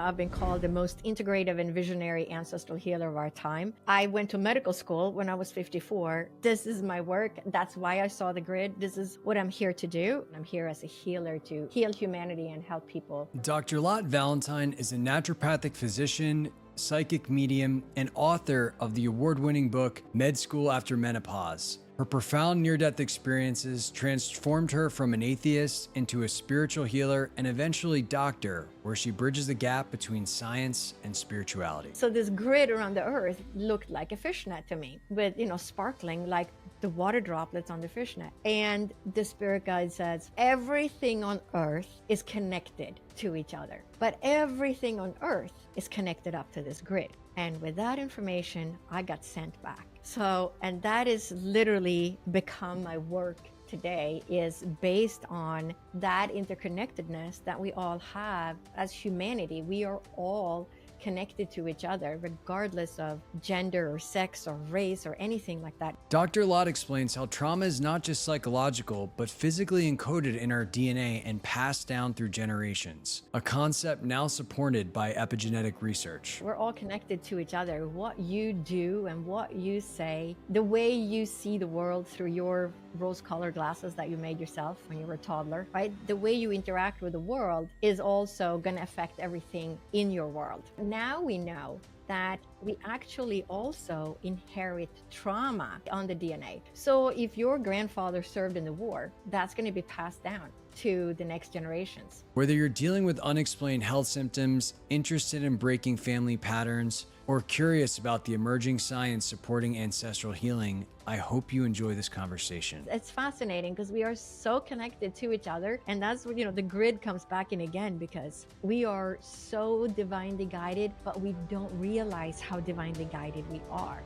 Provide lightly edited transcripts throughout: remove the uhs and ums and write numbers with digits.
I've been called the most integrative and visionary ancestral healer of our time. I went to medical school when I was 54. This is my work. That's why I saw the grid. This is what I'm here to do. I'm here as a healer to heal humanity and help people. Dr. Lotte Valentin is a naturopathic physician, psychic medium, and author of the award-winning book, Med School After Menopause. Her profound near-death experiences transformed her from an atheist into a spiritual healer and eventually doctor, where she bridges the gap between science and spirituality. So this grid around the earth looked like a fishnet to me, with, sparkling like the water droplets on the fishnet. And the spirit guide says, everything on earth is connected to each other, but everything on earth is connected up to this grid. And with that information, I got sent back. So, and that is literally become my work today, is based on that interconnectedness that we all have as humanity. We are all connected to each other, regardless of gender or sex or race or anything like that. Dr. Lotte explains how trauma is not just psychological, but physically encoded in our DNA and passed down through generations, a concept now supported by epigenetic research. We're all connected to each other. What you do and what you say, the way you see the world through your rose-colored glasses that you made yourself when you were a toddler, right? The way you interact with the world is also going to affect everything in your world. Now we know that we actually also inherit trauma on the DNA. So if your grandfather served in the war, that's going to be passed down to the next generations. Whether you're dealing with unexplained health symptoms, interested in breaking family patterns, or curious about the emerging science supporting ancestral healing, I hope you enjoy this conversation. It's fascinating because we are so connected to each other. And that's what, the grid comes back in again, because we are so divinely guided, but we don't realize how divinely guided we are.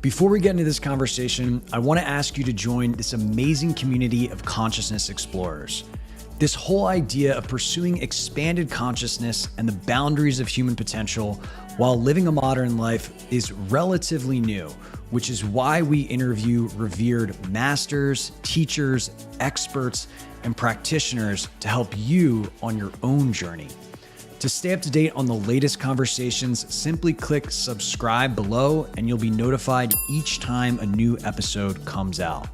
Before we get into this conversation, I want to ask you to join this amazing community of consciousness explorers. This whole idea of pursuing expanded consciousness and the boundaries of human potential while living a modern life is relatively new, which is why we interview revered masters, teachers, experts, and practitioners to help you on your own journey. To stay up to date on the latest conversations, simply click subscribe below and you'll be notified each time a new episode comes out.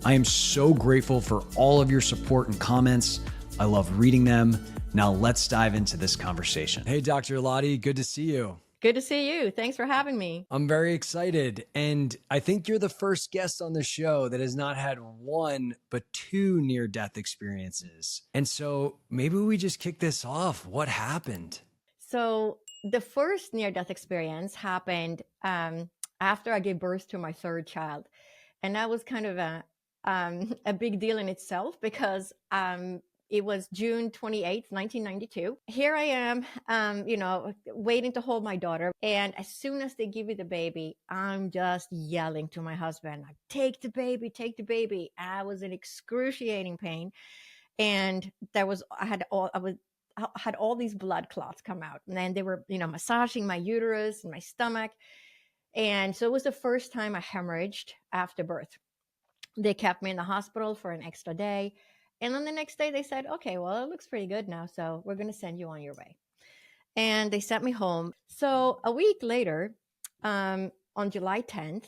I am so grateful for all of your support and comments. I love reading them. Now let's dive into this conversation. Hey, Dr. Lotte, good to see you. Good to see you. Thanks for having me. I'm very excited. And I think you're the first guest on the show that has not had one, but two near-death experiences. And so maybe we just kick this off. What happened? So the first near-death experience happened after I gave birth to my third child. And that was kind of a big deal in itself, because it was June 28th, 1992. Here I am, waiting to hold my daughter. And as soon as they give you the baby, I'm just yelling to my husband, like, take the baby, take the baby. I was in excruciating pain. And I had all these blood clots come out. And then they were, massaging my uterus and my stomach. And so it was the first time I hemorrhaged after birth. They kept me in the hospital for an extra day. And then the next day they said, okay, well, it looks pretty good now, so we're going to send you on your way. And they sent me home. So a week later, on July 10th,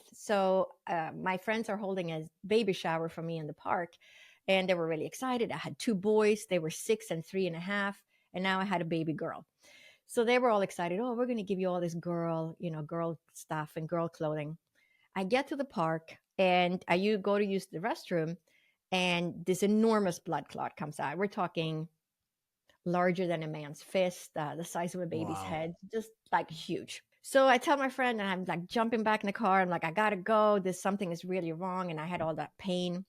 my friends are holding a baby shower for me in the park. And they were really excited. I had two boys. They were 6 and 3.5. And now I had a baby girl. So they were all excited. Oh, we're going to give you all this girl stuff and girl clothing. I get to the park and I go to use the restroom, and this enormous blood clot comes out. We're talking larger than a man's fist, the size of a baby's head, just like huge. So I tell my friend, and I'm like jumping back in the car. I'm like, I got to go. Something is really wrong. And I had all that pain.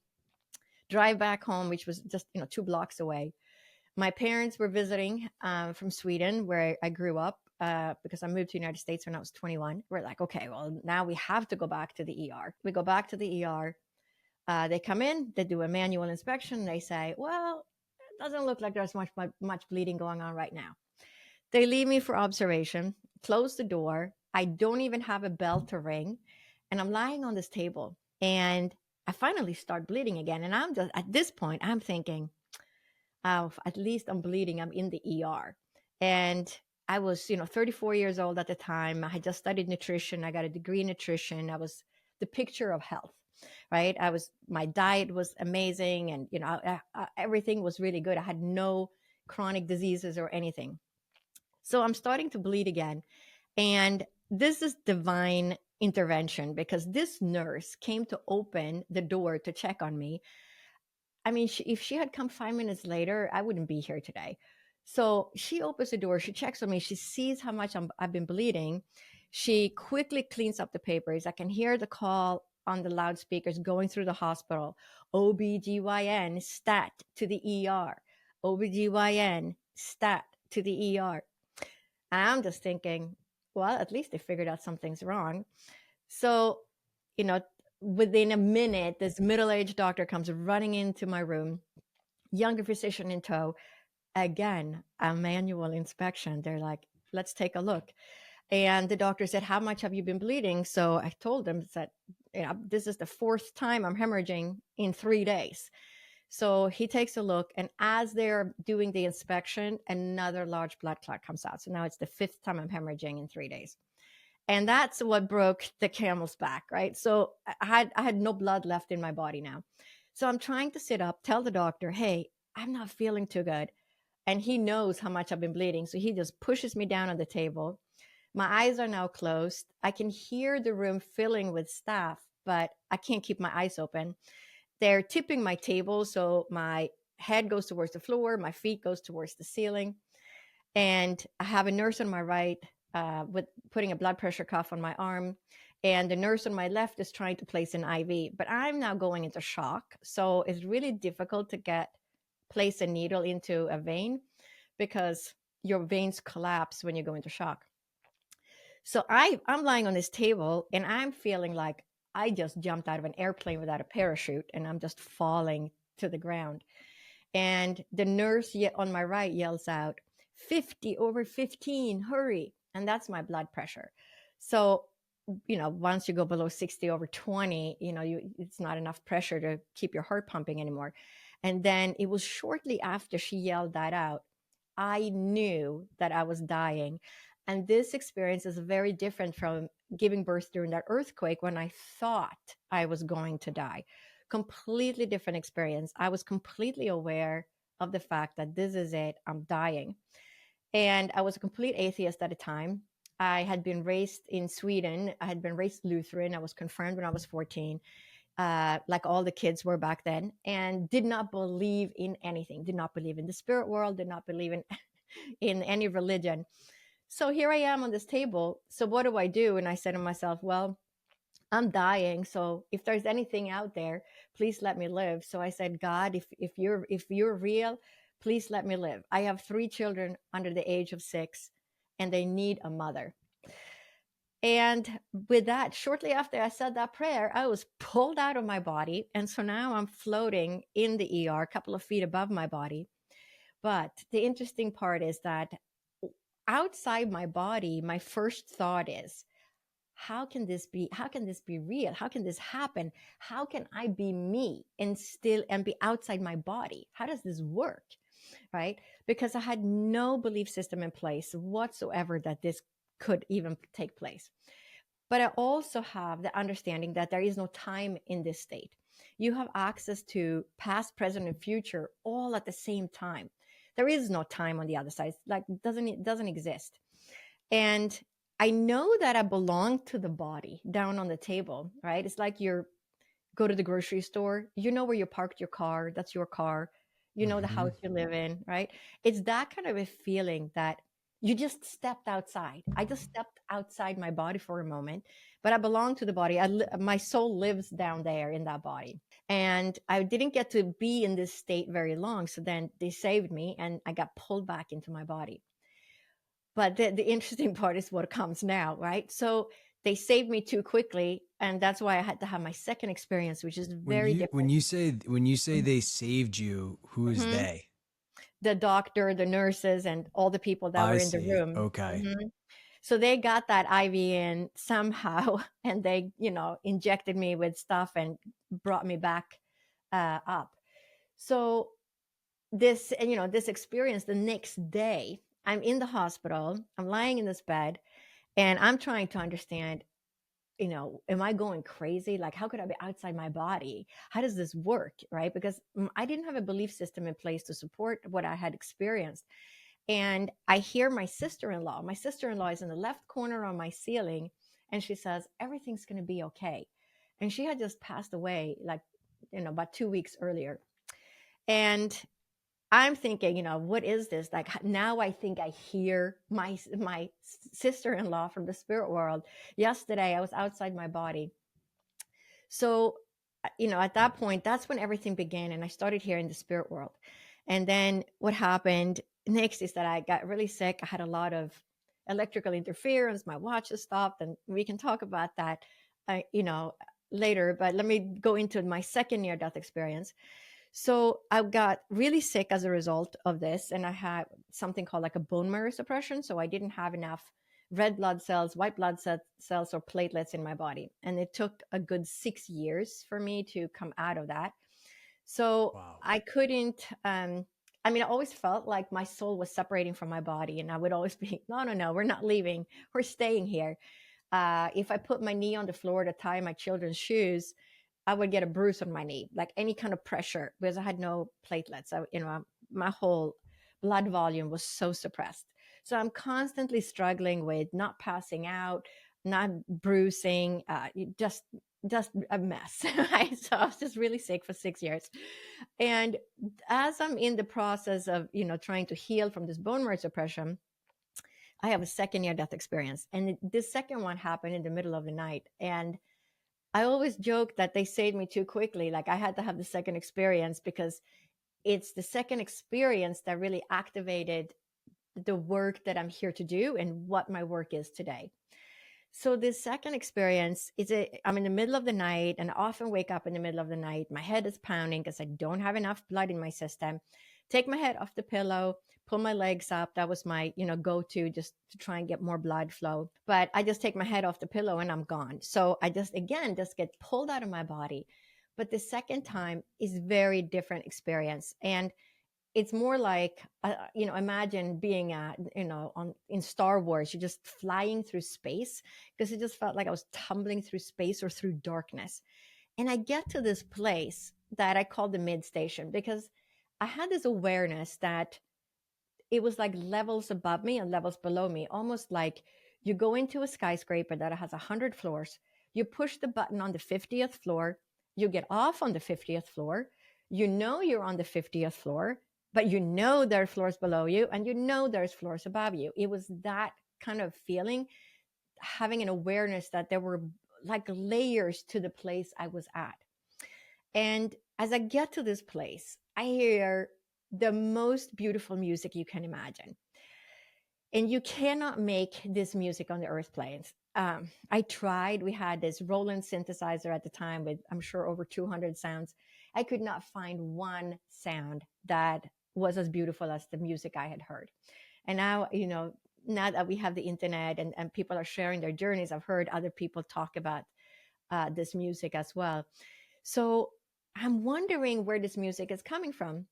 Drive back home, which was just, 2 blocks away. My parents were visiting from Sweden, where I grew up, because I moved to the United States when I was 21. We're like, okay, well, now we have to go back to the ER. We go back to the ER. They come in, they do a manual inspection. They say, well, it doesn't look like there's much bleeding going on right now. They leave me for observation, close the door. I don't even have a bell to ring. And I'm lying on this table, and I finally start bleeding again. And I'm just, at this point, I'm thinking, oh, at least I'm bleeding. I'm in the ER. And I was, 34 years old at the time. I had just studied nutrition. I got a degree in nutrition. I was the picture of health, right? My diet was amazing. And, everything was really good. I had no chronic diseases or anything. So I'm starting to bleed again. And this is divine intervention because this nurse came to open the door to check on me. I mean, if she had come 5 minutes later, I wouldn't be here today. So she opens the door, she checks on me, she sees how much I've been bleeding. She quickly cleans up the papers. I can hear the call on the loudspeakers going through the hospital. OBGYN, stat to the ER. OBGYN, stat to the ER. And I'm just thinking, well, at least they figured out something's wrong. So, you know, within a minute, this middle-aged doctor comes running into my room, younger physician in tow. Again, a manual inspection. They're like, let's take a look. And the doctor said, how much have you been bleeding? So I told him that, this is the fourth time I'm hemorrhaging in 3 days. So he takes a look, and as they're doing the inspection, another large blood clot comes out. So now it's the fifth time I'm hemorrhaging in 3 days. And that's what broke the camel's back, right? So I had no blood left in my body now. So I'm trying to sit up, tell the doctor, hey, I'm not feeling too good. And he knows how much I've been bleeding. So he just pushes me down on the table. My eyes are now closed. I can hear the room filling with staff, but I can't keep my eyes open. They're tipping my table. So my head goes towards the floor. My feet goes towards the ceiling. And I have a nurse on my right with putting a blood pressure cuff on my arm. And the nurse on my left is trying to place an IV. But I'm now going into shock. So it's really difficult to place a needle into a vein because your veins collapse when you go into shock. So I'm lying on this table and I'm feeling like I just jumped out of an airplane without a parachute and I'm just falling to the ground. And the nurse on my right yells out, 50 over 15, hurry. And that's my blood pressure. So, once you go below 60 over 20, it's not enough pressure to keep your heart pumping anymore. And then it was shortly after she yelled that out, I knew that I was dying. And this experience is very different from giving birth during that earthquake when I thought I was going to die. Completely different experience. I was completely aware of the fact that this is it, I'm dying. And I was a complete atheist at the time. I had been raised in Sweden. I had been raised Lutheran. I was confirmed when I was 14, like all the kids were back then, and did not believe in anything, did not believe in the spirit world, did not believe in any religion. So here I am on this table. So what do I do? And I said to myself, well, I'm dying. So if there's anything out there, please let me live. So I said, God, if you're real, please let me live. I have 3 children under the age of 6 and they need a mother. And with that, shortly after I said that prayer, I was pulled out of my body. And so now I'm floating in the ER, a couple of feet above my body. But the interesting part is that outside my body, my first thought is, how can this be real? How can this happen? How can I be me and be outside my body? How does this work? Right? Because I had no belief system in place whatsoever that this could even take place. But I also have the understanding that there is no time in this state. You have access to past, present, and future all at the same time. There is no time on the other side. It doesn't exist. And I know that I belong to the body down on the table, right? It's like go to the grocery store, you know where you parked your car, that's your car, the house you live in, right? It's that kind of a feeling that you just stepped outside. I just stepped outside my body for a moment, but I belong to the body. My soul lives down there in that body. And I didn't get to be in this state very long. So then they saved me and I got pulled back into my body. But the interesting part is what comes now, right? So they saved me too quickly, and that's why I had to have my second experience, which is very different. When you say they saved you, who is they? The doctor, the nurses, and all the people that were in the room. Okay. So they got that IV in somehow, and they, injected me with stuff and brought me back up. So this experience, the next day, I'm in the hospital, I'm lying in this bed, and I'm trying to understand, am I going crazy? Like, how could I be outside my body? How does this work? Right? Because I didn't have a belief system in place to support what I had experienced. And I hear my sister-in-law. My sister-in-law is in the left corner on my ceiling, and she says, everything's going to be okay. And she had just passed away, like, about 2 weeks earlier. And I'm thinking, what is this? Like, now I think I hear my sister-in-law from the spirit world. Yesterday, I was outside my body. So, at that point, that's when everything began, and I started hearing the spirit world. And then what happened next is that I got really sick. I had a lot of electrical interference. My watches stopped, and we can talk about that, later. But let me go into my second near-death experience. So I got really sick as a result of this, and I had something called like a bone marrow suppression. So I didn't have enough red blood cells, white blood cells, or platelets in my body. And it took a good 6 years for me to come out of that. So Wow. I couldn't, I always felt like my soul was separating from my body. And I would always be, no, no, no, we're not leaving. We're staying here. If I put my knee on the floor to tie my children's shoes, I would get a bruise on my knee, like any kind of pressure, because I had no platelets. So, my whole blood volume was so suppressed. So I'm constantly struggling with not passing out, not bruising, just a mess. Right? So I was just really sick for 6 years. And as I'm in the process of, trying to heal from this bone marrow suppression, I have a second near death experience. And this second one happened in the middle of the night. And I always joke that they saved me too quickly. Like, I had to have the second experience because it's the second experience that really activated the work that I'm here to do and what my work is today. So this second experience I'm in the middle of the night, and I often wake up in the middle of the night. My head is pounding because I don't have enough blood in my system. Take my head off the pillow, pull my legs up. That was my, go-to, just to try and get more blood flow. But I just take my head off the pillow and I'm gone. So I just get pulled out of my body. But the second time is very different experience. And it's more like, imagine being in Star Wars, you're just flying through space, because it just felt like I was tumbling through space or through darkness. And I get to this place that I call the mid station, because I had this awareness that it was like levels above me and levels below me, almost like you go into a skyscraper that has 100 floors, you push the button on the 50th floor, you get off on the 50th floor, you're on the 50th floor, but there are floors below you, and there's floors above you. It was that kind of feeling, having an awareness that there were like layers to the place I was at. And as I get to this place, I hear the most beautiful music you can imagine. And you cannot make this music on the earth planes. I tried. We had this Roland synthesizer at the time with, I'm sure, over 200 sounds. I could not find one sound that was as beautiful as the music I had heard. And now, now that we have the internet, and people are sharing their journeys, I've heard other people talk about this music as well. So I'm wondering where this music is coming from.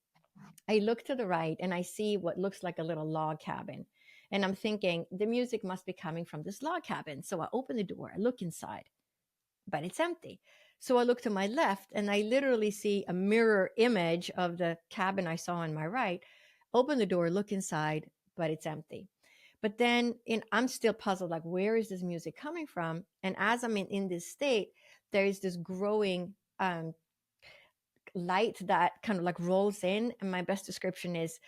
I look to the right and I see what looks like a little log cabin. And I'm thinking the music must be coming from this log cabin. So I open the door, I look inside, but it's empty. So I look to my left and I literally see a mirror image of the cabin I saw on my right. Open the door, look inside, but it's empty. But then I'm still puzzled, like, where is this music coming from? And as I'm in this state, there is this growing light that kind of like rolls in. And my best description is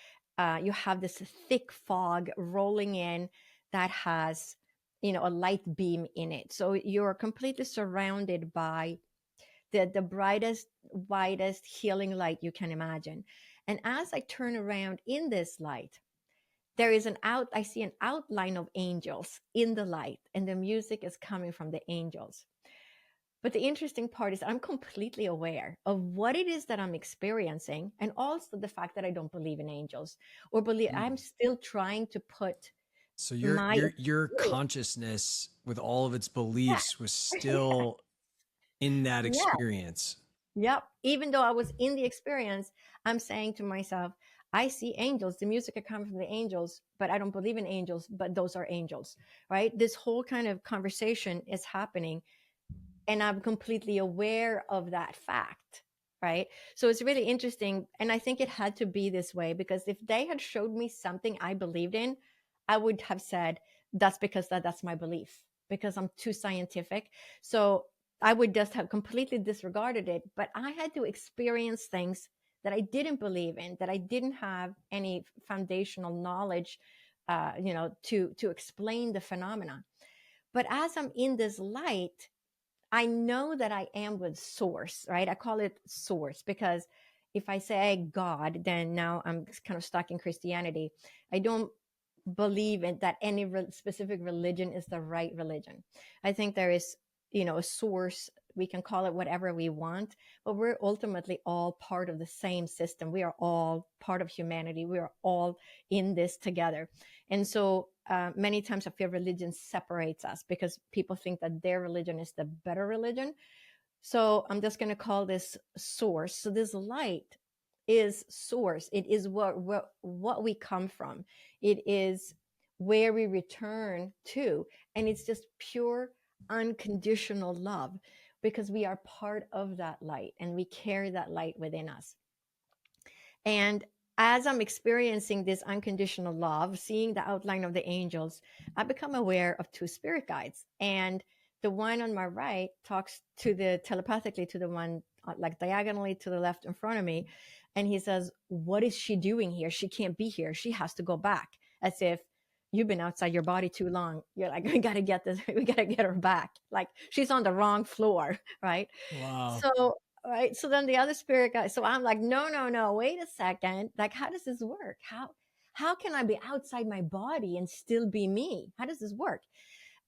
you have this thick fog rolling in that has, a light beam in it. So you're completely surrounded by the brightest, widest healing light you can imagine. And as I turn around in this light, I see an outline of angels in the light, and the music is coming from the angels. But the interesting part is I'm completely aware of what it is that I'm experiencing, and also the fact that I don't believe in angels, or believe I'm still trying to put So My your experience. consciousness with all of its Yeah. beliefs was still in that Yeah. experience. Yep. Even though I was in the experience, I'm saying to myself, I see angels. The music could come from the angels, but I don't believe in angels, but those are angels, right? This whole kind of conversation is happening, and I'm completely aware of that fact, right? So it's really interesting. And I think it had to be this way, because if they had showed me something I believed in, I would have said, that's because that's my belief, because I'm too scientific. So I would just have completely disregarded it. But I had to experience things that I didn't believe in, that I didn't have any foundational knowledge, to explain the phenomena. But as I'm in this light, I know that I am with source, right? I call it source because if I say God, then now I'm kind of stuck in Christianity. I don't believe in that any specific religion is the right religion. I think there is, a source. We can call it whatever we want, but we're ultimately all part of the same system. We are all part of humanity. We are all in this together. And so many times I feel religion separates us because people think that their religion is the better religion. So I'm just going to call this source. So this light is source. It is what we come from. It is where we return to, and it's just pure unconditional love, because we are part of that light and we carry that light within us. And as I'm experiencing this unconditional love, seeing the outline of the angels, I become aware of two spirit guides. And the one on my right talks to the telepathically to the one like diagonally to the left in front of me. And he says, "What is she doing here? She can't be here. She has to go back." As if you've been outside your body too long. You're like, we got to get this, we got to get her back. Like she's on the wrong floor, right? Wow. So right. So then the other spirit guy, so I'm like, no, no, no, wait a second. Like, how does this work? How can I be outside my body and still be me? How does this work?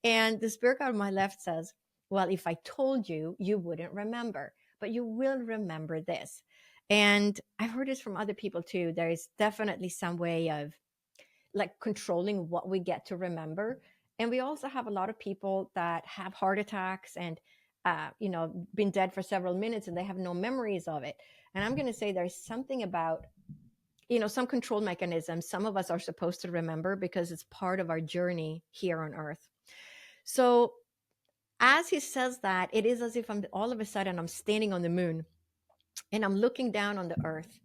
And the spirit guide on my left says, well, if I told you, you wouldn't remember, but you will remember this. And I've heard this from other people too. There is definitely some way of like controlling what we get to remember. And we also have a lot of people that have heart attacks and been dead for several minutes and they have no memories of it. And I'm going to say there's something about some control mechanisms some of us are supposed to remember because it's part of our journey here on earth. So as he says that, it is as if I'm all of a sudden I'm standing on the moon and I'm looking down on the earth.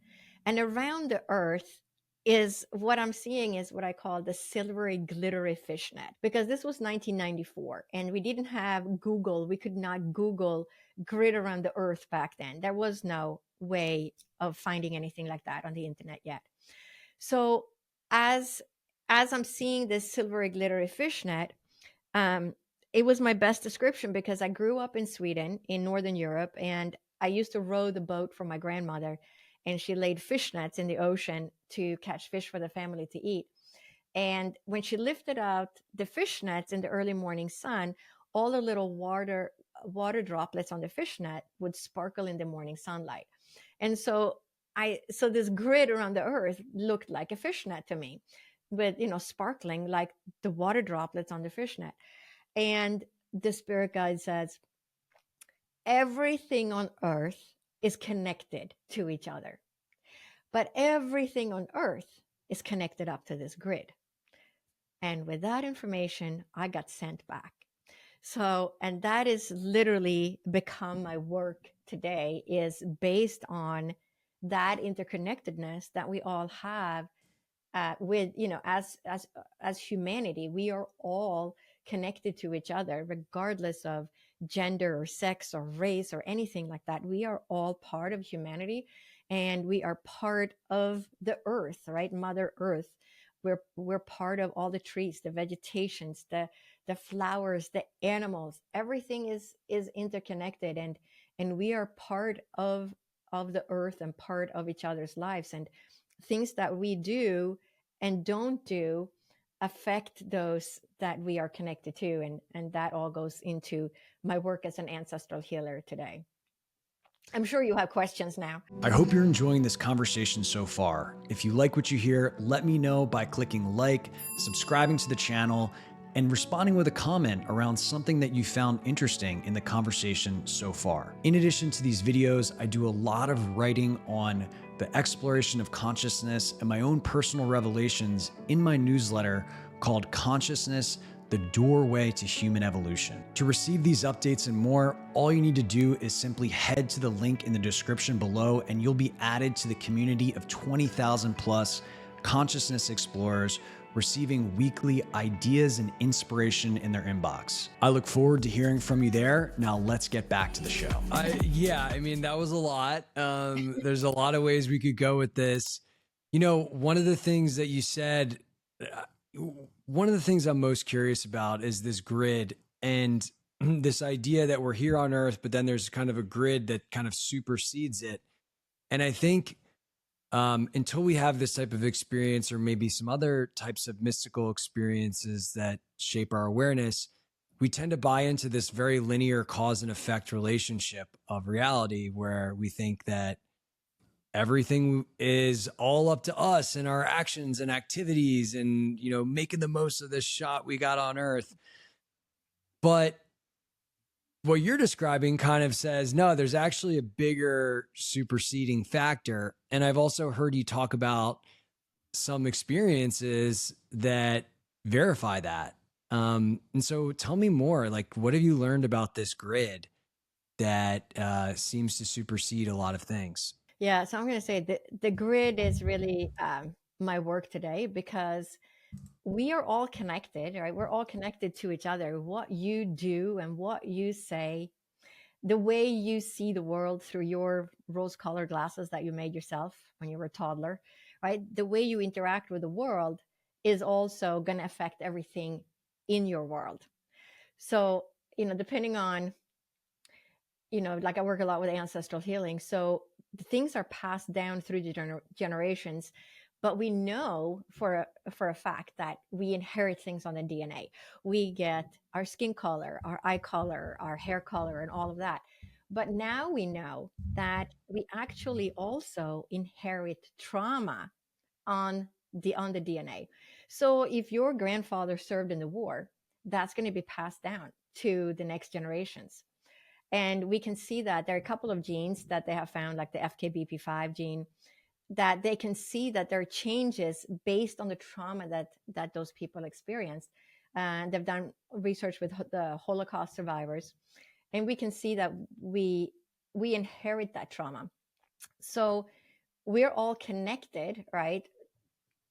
And around the earth is what I'm seeing is what I call the silvery, glittery fishnet. Because this was 1994 and we didn't have Google. We could not Google grid around the earth back then. There was no way of finding anything like that on the internet yet. So as I'm seeing this silvery, glittery fishnet, um, it was my best description because I grew up in Sweden, in Northern Europe, and I used to row the boat for my grandmother, and she laid fish nets in the ocean to catch fish for the family to eat. And when she lifted out the fish nets in the early morning sun, all the little water droplets on the fish net would sparkle in the morning sunlight. And so this grid around the earth looked like a fish net to me, with sparkling like the water droplets on the fish net. And the spirit guide says, everything on earth is connected to each other, but everything on earth is connected up to this grid. And with that information, I got sent back. So, and that is literally become my work today, is based on that interconnectedness that we all have with as humanity. We are all connected to each other regardless of gender or sex or race or anything like that. We are all part of humanity and we are part of the earth, right? Mother Earth. We're part of all the trees, the vegetations, the flowers, the animals. Everything is interconnected, and we are part of the earth and part of each other's lives. And things that we do and don't do affect those that we are connected to. And that all goes into my work as an ancestral healer today. I'm sure you have questions now. I hope you're enjoying this conversation so far. If you like what you hear, let me know by clicking like, subscribing to the channel, and responding with a comment around something that you found interesting in the conversation so far. In addition to these videos, I do a lot of writing on the exploration of consciousness and my own personal revelations in my newsletter called Consciousness: The Doorway to Human Evolution. To receive these updates and more, all you need to do is simply head to the link in the description below and you'll be added to the community of 20,000 plus consciousness explorers receiving weekly ideas and inspiration in their inbox. I look forward to hearing from you there. Now let's get back to the show. I mean, that was a lot. There's a lot of ways we could go with this. You know, one of the things that you said, one of the things I'm most curious about is this grid and this idea that we're here on Earth, but then there's kind of a grid that kind of supersedes it. And I think until we have this type of experience, or maybe some other types of mystical experiences that shape our awareness, we tend to buy into this very linear cause and effect relationship of reality, where we think that everything is all up to us and our actions and activities and, you know, making the most of this shot we got on Earth. But what you're describing kind of says, no, there's actually a bigger superseding factor. And I've also heard you talk about some experiences that verify that. And so tell me more, like, what have you learned about this grid that seems to supersede a lot of things? Yeah, so I'm going to say the grid is really my work today, because we are all connected, right? We're all connected to each other. What you do and what you say, the way you see the world through your rose-colored glasses that you made yourself when you were a toddler, right? The way you interact with the world is also going to affect everything in your world. So, depending on, like I work a lot with ancestral healing. So the things are passed down through the generations, but we know for a fact that we inherit things on the DNA. We get our skin color, our eye color, our hair color, and all of that. But now we know that we actually also inherit trauma on the DNA. So if your grandfather served in the war, that's going to be passed down to the next generations. And we can see that there are a couple of genes that they have found, like the FKBP5 gene, that they can see that there are changes based on the trauma that those people experienced. And they've done research with the Holocaust survivors, and we can see that we inherit that trauma. So we're all connected, right?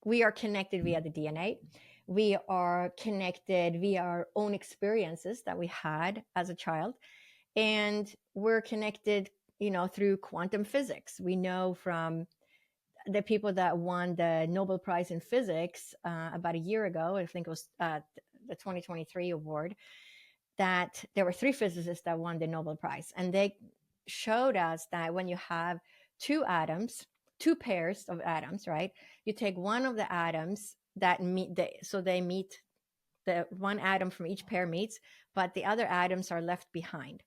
We are connected via the DNA. We are connected via our own experiences that we had as a child. And we're connected, through quantum physics. We know from the people that won the Nobel Prize in Physics about a year ago, I think it was the 2023 award, that there were 3 physicists that won the Nobel Prize. And they showed us that when you have 2 atoms, 2 pairs of atoms, right? You take one of the atoms that meet, they meet, the one atom from each pair meets, but the other atoms are left behind.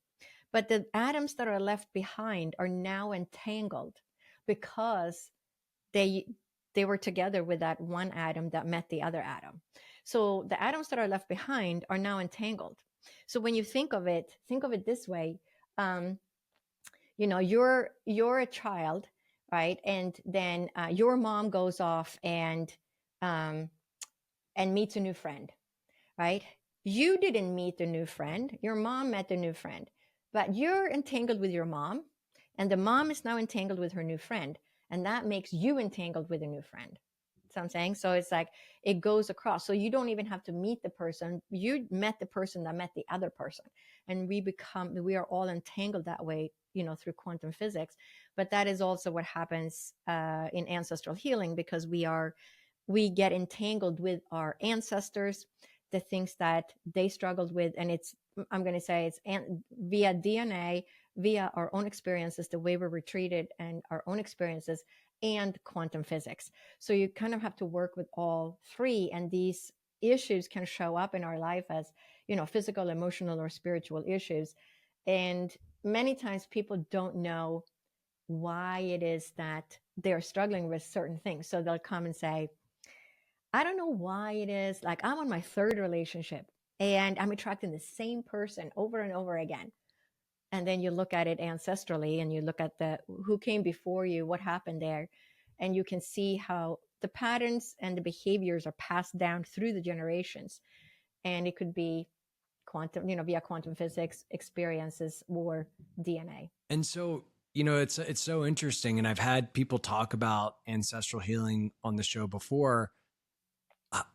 But the atoms that are left behind are now entangled because they were together with that one atom that met the other atom. So the atoms that are left behind are now entangled. So when you think of it this way, you're a child, right? And then your mom goes off and meets a new friend, right? You didn't meet a new friend. Your mom met a new friend, but you're entangled with your mom, and the mom is now entangled with her new friend. And that makes you entangled with a new friend. That's what I'm saying. So it's like it goes across. So you don't even have to meet the person. You met the person that met the other person. And we are all entangled that way, through quantum physics. But that is also what happens in ancestral healing, because we get entangled with our ancestors, the things that they struggled with. And I'm going to say it's via DNA, via our own experiences, the way we were treated and our own experiences, and quantum physics. So you kind of have to work with all 3. And these issues can show up in our life as, physical, emotional, or spiritual issues. And many times people don't know why it is that they're struggling with certain things. So they'll come and say, I don't know why it is. Like, I'm on my third relationship and I'm attracting the same person over and over again. And then you look at it ancestrally and you look at the who came before you, what happened there, and you can see how the patterns and the behaviors are passed down through the generations. And it could be quantum, via quantum physics, experiences, or DNA. And so, it's so interesting. And I've had people talk about ancestral healing on the show before.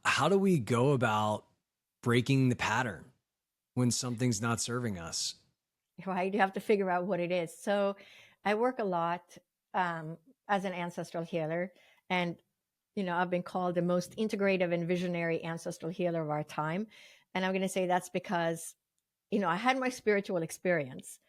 How do we go about breaking the pattern when something's not serving us? Right? You have to figure out what it is. So I work a lot as an ancestral healer. And, I've been called the most integrative and visionary ancestral healer of our time. And I'm going to say that's because, I had my spiritual experience.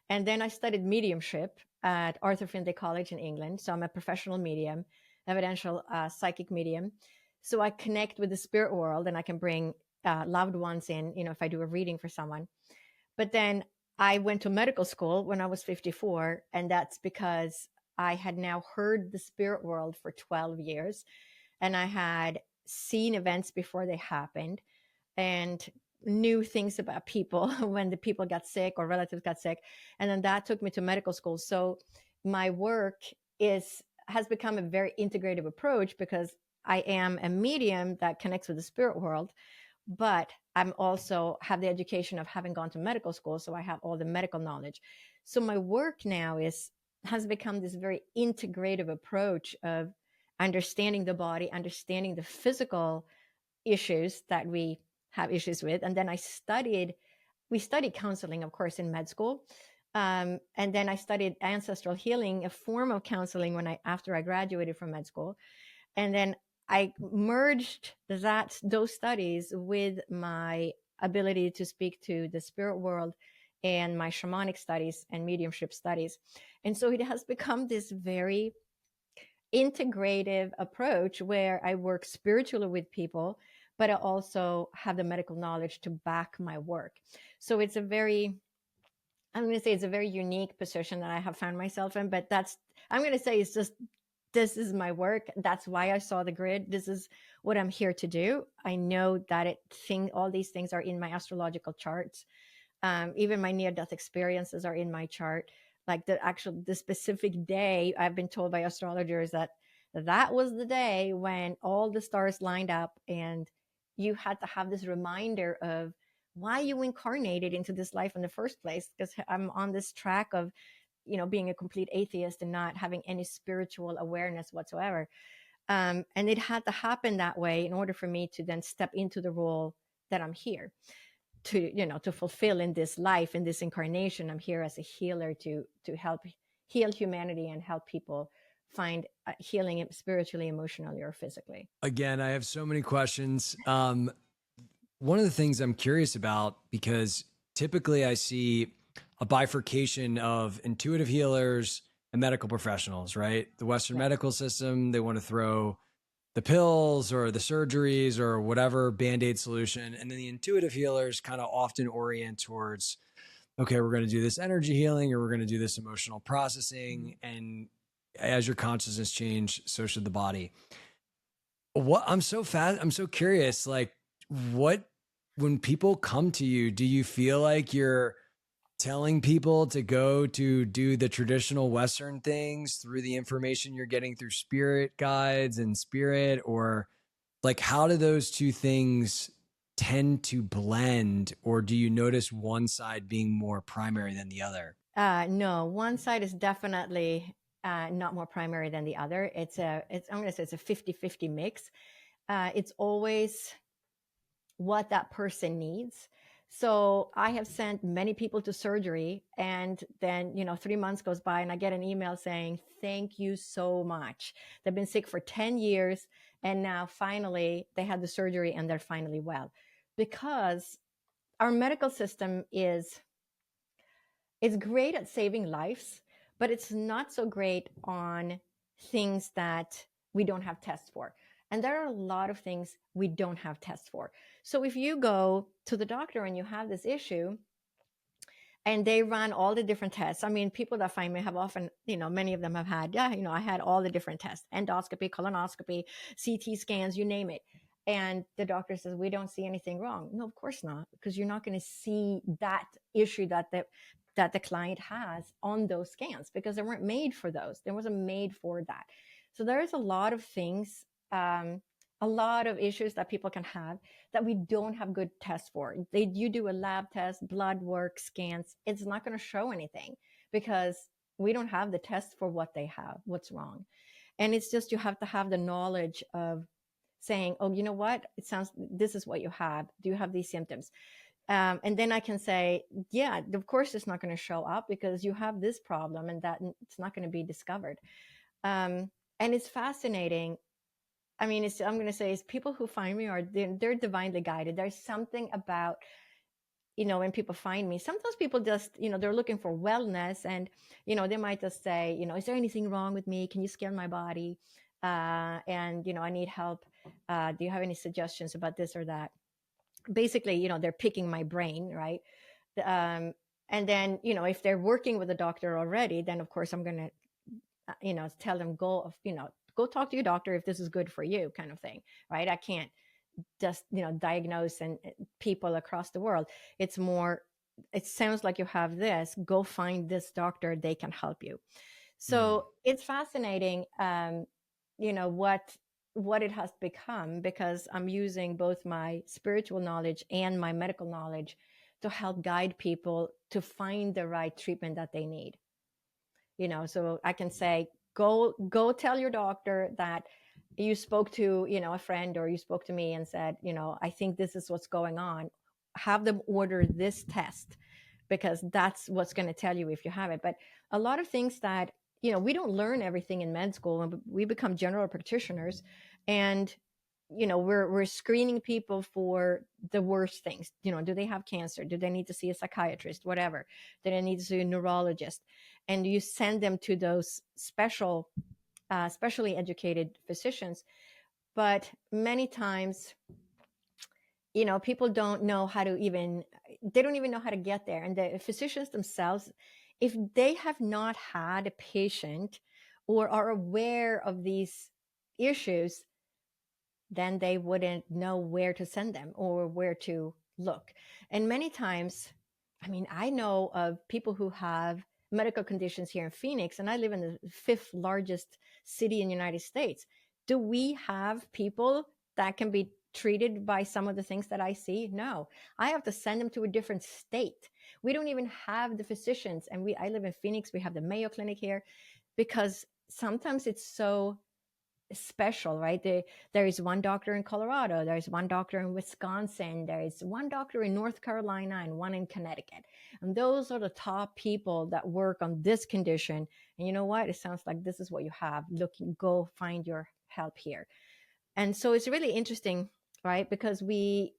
And then I studied mediumship at Arthur Findlay College in England. So I'm a professional medium, evidential psychic medium. So I connect with the spirit world and I can bring loved ones in, if I do a reading for someone. But then I went to medical school when I was 54. And that's because I had now heard the spirit world for 12 years. And I had seen events before they happened and knew things about people when the people got sick or relatives got sick. And then that took me to medical school. So my work has become a very integrative approach because I am a medium that connects with the spirit world, but I'm also have the education of having gone to medical school. So I have all the medical knowledge. So my work now has become this very integrative approach of understanding the body, understanding the physical issues that we have issues with. And then we studied counseling, of course, in med school. And then I studied ancestral healing, a form of counseling after I graduated from med school. And then I merged those studies with my ability to speak to the spirit world and my shamanic studies and mediumship studies. And so it has become this very integrative approach where I work spiritually with people, but I also have the medical knowledge to back my work. So it's I'm going to say it's a very unique position that I have found myself in, but I'm going to say it's just, this is my work. That's why I saw the grid. This is what I'm here to do. I know that all these things are in my astrological charts. Even my near-death experiences are in my chart. Like the specific day, I've been told by astrologers that was the day when all the stars lined up and you had to have this reminder of why you incarnated into this life in the first place. Because I'm on this track of, being a complete atheist and not having any spiritual awareness whatsoever. And it had to happen that way in order for me to then step into the role that I'm here to fulfill in this life, in this incarnation. I'm here as a healer to help heal humanity and help people find healing spiritually, emotionally, or physically. Again, I have so many questions. One of the things I'm curious about, because typically I see a bifurcation of intuitive healers and medical professionals, right? The Western medical system, they want to throw the pills or the surgeries or whatever Band-Aid solution. And then the intuitive healers kind of often orient towards, okay, we're going to do this energy healing or we're going to do this emotional processing. And as your consciousness change, so should the body. I'm so curious, like when people come to you, do you feel like you're telling people to go to do the traditional Western things through the information you're getting through spirit guides and spirit, or like how do those two things tend to blend, or do you notice one side being more primary than the other? No, one side is definitely not more primary than the other. I'm going to say it's a 50-50 mix. It's always what that person needs. So I have sent many people to surgery, and then 3 months goes by and I get an email saying, thank you so much. They've been sick for 10 years and now finally they had the surgery and they're finally well. Because our medical system it's great at saving lives, but it's not so great on things that we don't have tests for. And there are a lot of things we don't have tests for. So if you go to the doctor and you have this issue, and they run all the different tests. I mean, people that find me have often, many of them have had, I had all the different tests, endoscopy, colonoscopy, CT scans, you name it. And the doctor says, we don't see anything wrong. No, of course not, because you're not going to see that issue that the client has on those scans, because they weren't made for those. They wasn't made for that. So there's a lot of things, a lot of issues that people can have that we don't have good tests for. You do a lab test, blood work, scans, it's not going to show anything because we don't have the test for what they have, what's wrong. And it's just, you have to have the knowledge of saying, oh, you know what, this is what you have. Do you have these symptoms? And then I can say, yeah, of course it's not going to show up because you have this problem, and that it's not going to be discovered. And it's fascinating. I mean, I'm going to say, is people who find me they're divinely guided. There's something about, when people find me, sometimes people just, they're looking for wellness, and, they might just say, is there anything wrong with me? Can you scan my body? And, I need help. Do you have any suggestions about this or that? Basically, they're picking my brain, right? And then, if they're working with a doctor already, then of course I'm going to, tell them, go talk to your doctor if this is good for you, kind of thing, right? I can't just, diagnose and people across the world. It's more, it sounds like you have this, go find this doctor, they can help you. So it's fascinating, what it has become, because I'm using both my spiritual knowledge and my medical knowledge to help guide people to find the right treatment that they need. So I can say, go tell your doctor that you spoke to, a friend, or you spoke to me and said, I think this is what's going on. Have them order this test, because that's what's going to tell you if you have it. But a lot of things that, we don't learn everything in med school, and we become general practitioners, and we're screening people for the worst things. Do they have cancer? Do they need to see a psychiatrist? Whatever. Do they need to see a neurologist? And you send them to those specially educated physicians. But many times, people don't know how to they don't even know how to get there. And the physicians themselves, if they have not had a patient or are aware of these issues, then they wouldn't know where to send them or where to look. And many times, I mean, I know of people who have medical conditions here in Phoenix, and I live in the 5th largest city in the United States. Do we have people that can be treated by some of the things that I see? No, I have to send them to a different state. We don't even have the physicians. And I live in Phoenix. We have the Mayo Clinic here, because sometimes it's so special, right? There is one doctor in Colorado, there's one doctor in Wisconsin, there is one doctor in North Carolina, and one in Connecticut. And those are the top people that work on this condition. And you know what? It sounds like this is what you have. Go find your help here. And so it's really interesting, right? Because we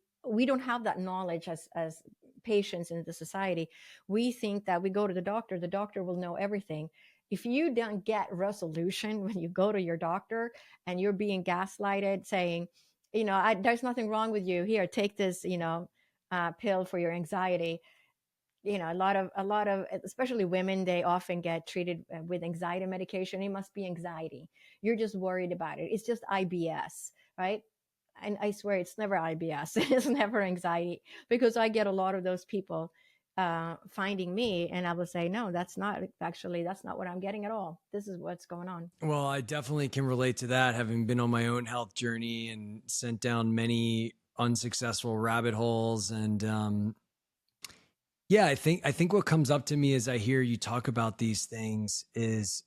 don't have that knowledge as patients in the society. We think that we go to the doctor will know everything. If you don't get resolution when you go to your doctor, and you're being gaslighted saying, there's nothing wrong with you, here, take this, pill for your anxiety. A lot of, especially women, they often get treated with anxiety medication. It must be anxiety. You're just worried about it. It's just IBS, right? And I swear it's never IBS. It's never anxiety, because I get a lot of those people finding me, and I will say, no, that's not what I'm getting at all. This is what's going on. Well, I definitely can relate to that, having been on my own health journey and sent down many unsuccessful rabbit holes. And yeah, I think what comes up to me as I hear you talk about these things is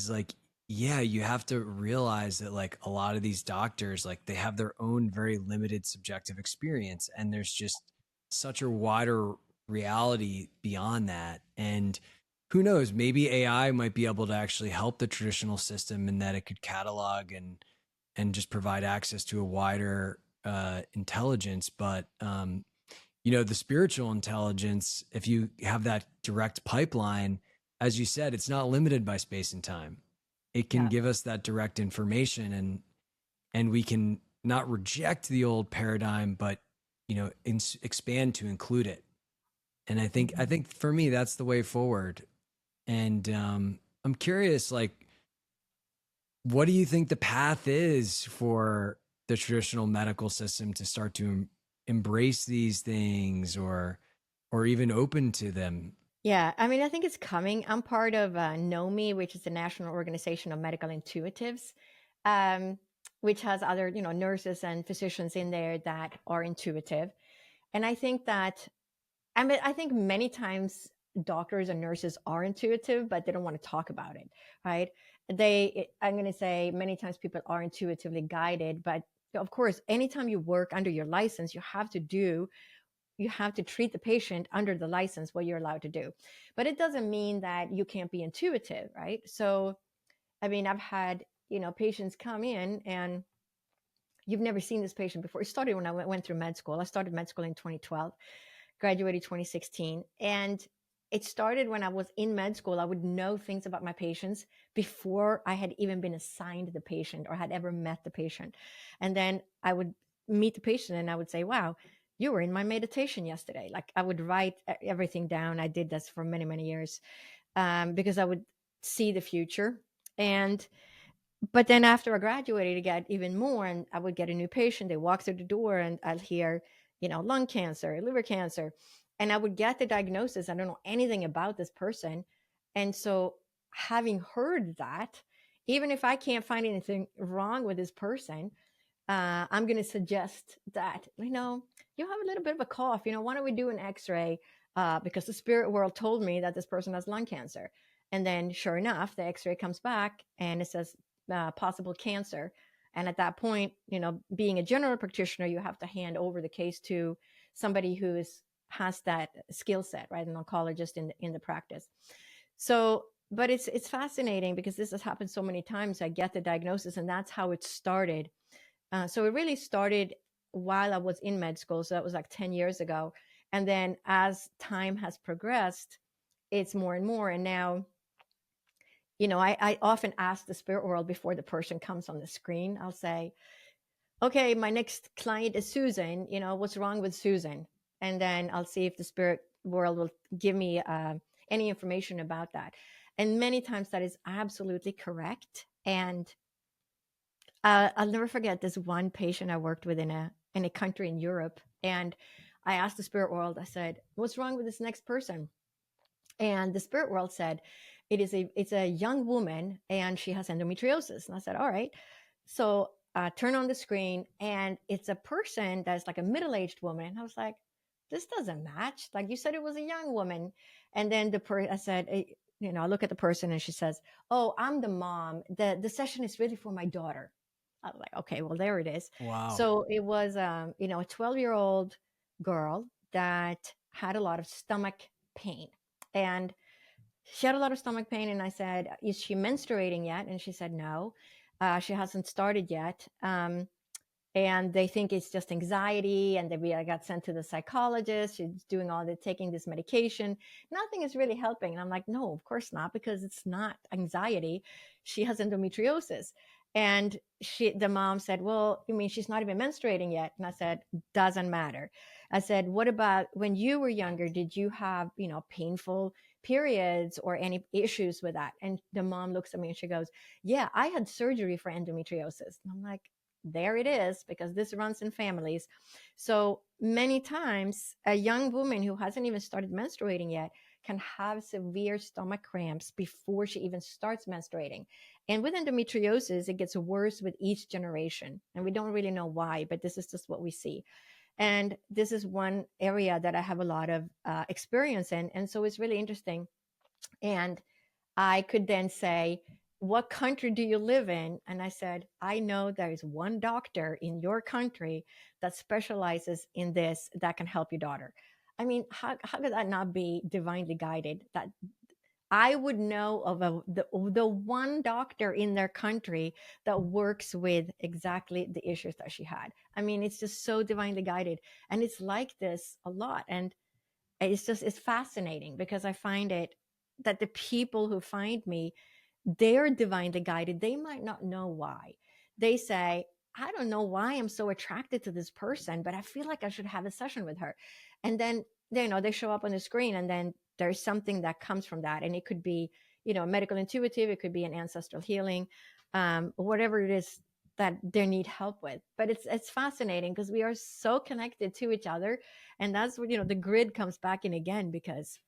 like, yeah, you have to realize that, like, a lot of these doctors, like, they have their own very limited subjective experience, and there's just such a wider reality beyond that. And who knows, maybe AI might be able to actually help the traditional system, in that it could catalog and just provide access to a wider intelligence. But the spiritual intelligence, if you have that direct pipeline, as you said, it's not limited by space and time. It can give us that direct information, and we can not reject the old paradigm, but expand to include it. And I think for me, that's the way forward. And I'm curious, like, what do you think the path is for the traditional medical system to start to embrace these things, or even open to them? Yeah, I mean, I think it's coming. I'm part of NOMI, which is the National Organization of Medical Intuitives, um, which has other, nurses and physicians in there that are intuitive. And I think that, I mean, I think many times doctors and nurses are intuitive, but they don't want to talk about it, right? I'm going to say many times people are intuitively guided, but of course, anytime you work under your license, you have to treat the patient under the license what you're allowed to do. But it doesn't mean that you can't be intuitive, right? So, I mean, I've had, patients come in and you've never seen this patient before. It started when I went through med school. I started med school in 2012, graduated 2016. And it started when I was in med school. I would know things about my patients before I had even been assigned the patient or had ever met the patient. And then I would meet the patient and I would say, wow, you were in my meditation yesterday. Like I would write everything down. I did this for many, many years because I would see the future. And but then after I graduated, I got even more, and I would get a new patient. They walk through the door, and I'll hear, lung cancer, liver cancer, and I would get the diagnosis. I don't know anything about this person, and so having heard that, even if I can't find anything wrong with this person, I'm going to suggest that you have a little bit of a cough. Why don't we do an X-ray? Because the spirit world told me that this person has lung cancer. And then, sure enough, the X-ray comes back and it says possible cancer. And at that point, being a general practitioner, you have to hand over the case to somebody who has that skill set, right? An oncologist in the practice. So, but it's fascinating because this has happened so many times. I get the diagnosis, and that's how it started. So it really started while I was in med school. So that was like 10 years ago. And then as time has progressed, it's more and more. And now, I often ask the spirit world before the person comes on the screen. I'll say, okay, my next client is Susan. What's wrong with Susan? And then I'll see if the spirit world will give me any information about that. And many times that is absolutely correct. And I'll never forget this one patient I worked with in a country in Europe, and I asked the spirit world. I said, "What's wrong with this next person?" And the spirit world said, "It's a young woman, and she has endometriosis." And I said, "All right." So turn on the screen, and it's a person that's like a middle-aged woman. And I was like, "This doesn't match. Like you said, it was a young woman." And then I said, I look at the person, and she says, "Oh, I'm the mom. The session is really for my daughter." I was like, okay, well, there it is. Wow. So it was, a 12-year-old girl that had a lot of stomach pain. And she had a lot of stomach pain. And I said, is she menstruating yet? And she said, no, she hasn't started yet. And they think it's just anxiety. And I got sent to the psychologist. She's taking this medication. Nothing is really helping. And I'm like, no, of course not, because it's not anxiety. She has endometriosis. And the mom said, well, you mean she's not even menstruating yet? And I said, doesn't matter. I said, what about when you were younger? Did you have, painful periods or any issues with that? And the mom looks at me and she goes, yeah, I had surgery for endometriosis. And I'm like, there it is, because this runs in families. So many times a young woman who hasn't even started menstruating yet can have severe stomach cramps before she even starts menstruating. And with endometriosis, it gets worse with each generation. And we don't really know why, but this is just what we see. And this is one area that I have a lot of experience in. And so it's really interesting. And I could then say, what country do you live in? And I said, I know there is one doctor in your country that specializes in this that can help your daughter. I mean, how could that not be divinely guided? That I would know of the one doctor in their country that works with exactly the issues that she had. I mean, it's just so divinely guided. And it's like this a lot. And it's fascinating because I find it that the people who find me, they're divinely guided. They might not know why. They say, I don't know why I'm so attracted to this person, but I feel like I should have a session with her. And then they show up on the screen, and then there's something that comes from that. And it could be, medical intuitive, it could be an ancestral healing, whatever it is that they need help with. But it's fascinating because we are so connected to each other. And that's what, the grid comes back in again, because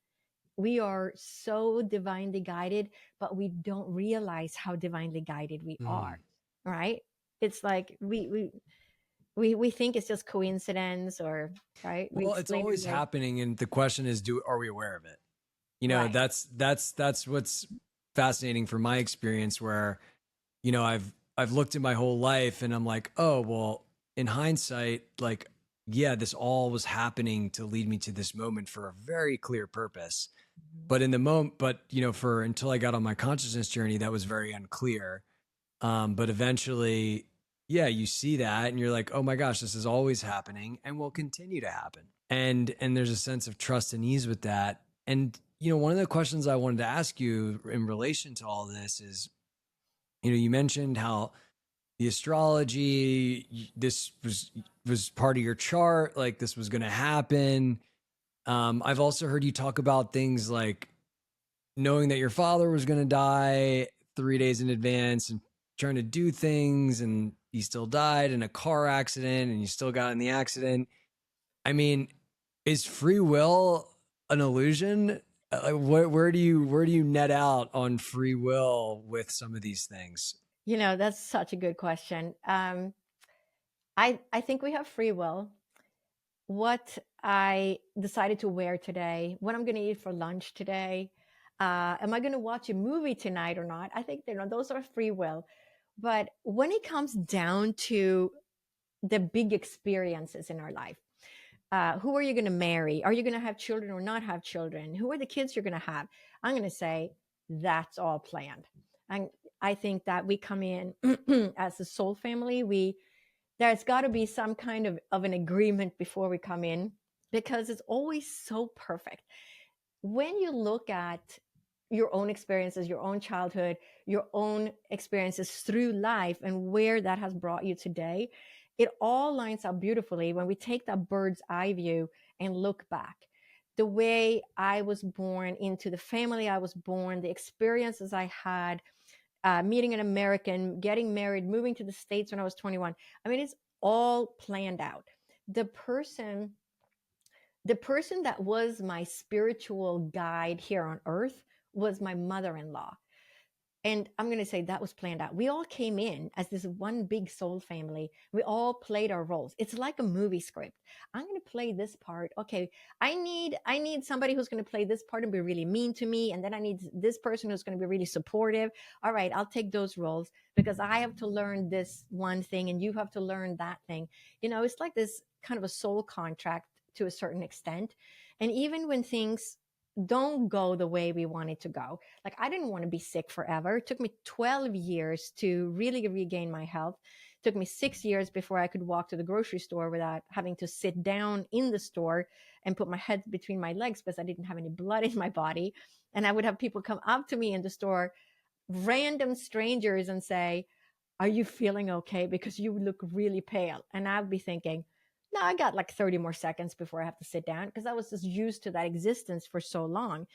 we are so divinely guided, but we don't realize how divinely guided we are, right? It's like we think it's just coincidence, or right, we Well, it's explain it always away. happening, and the question is, are we aware of it? Right. That's what's fascinating from my experience, where I've looked at my whole life and I'm like, oh well, in hindsight, like, yeah, this all was happening to lead me to this moment for a very clear purpose. Mhm. But in the moment, but for until I got on my consciousness journey, that was very unclear. But eventually, yeah, you see that and you're like, oh my gosh, this is always happening and will continue to happen. And there's a sense of trust and ease with that. And one of the questions I wanted to ask you in relation to all this is, you mentioned how the astrology, this was part of your chart, like this was going to happen. I've also heard you talk about things like knowing that your father was going to die 3 days in advance and trying to do things, and he still died in a car accident and you still got in the accident. I mean, is free will an illusion? Where do you net out on free will with some of these things? That's such a good question. I think we have free will. What I decided to wear today, what I'm going to eat for lunch today, am I going to watch a movie tonight or not? I think those are free will. But when it comes down to the big experiences in our life, who are you going to marry? Are you going to have children or not have children? Who are the kids you're going to have? I'm going to say that's all planned. And I think that we come in as a soul family. There's got to be some kind of an agreement before we come in, because it's always so perfect. When you look at your own experiences, your own childhood, your own experiences through life, and where that has brought you today, it all lines up beautifully when we take that bird's eye view and look back. The way I was born, into the family I was born, the experiences I had, meeting an American, getting married, moving to the States when I was 21. I mean, it's all planned out. The person the person that was my spiritual guide here on earth was my mother-in-law. And I'm going to say that was planned out. We all came in as this one big soul family. We all played our roles. It's like a movie script. I'm going to play this part. Okay, I need somebody who's going to play this part and be really mean to me, and then I need this person who's going to be really supportive. All right, I'll take those roles because I have to learn this one thing and you have to learn that thing. It's like this kind of a soul contract to a certain extent. And even when things don't go the way we want it to go, like I didn't want to be sick forever. It took me 12 years to really regain my health. It took me 6 years before I could walk to the grocery store without having to sit down in the store and put my head between my legs because I didn't have any blood in my body. And I would have people come up to me in the store, random strangers, and say, "Are you feeling okay? Because you look really pale." And I'd be thinking, no, I got like 30 more seconds before I have to sit down, because I was just used to that existence for so long.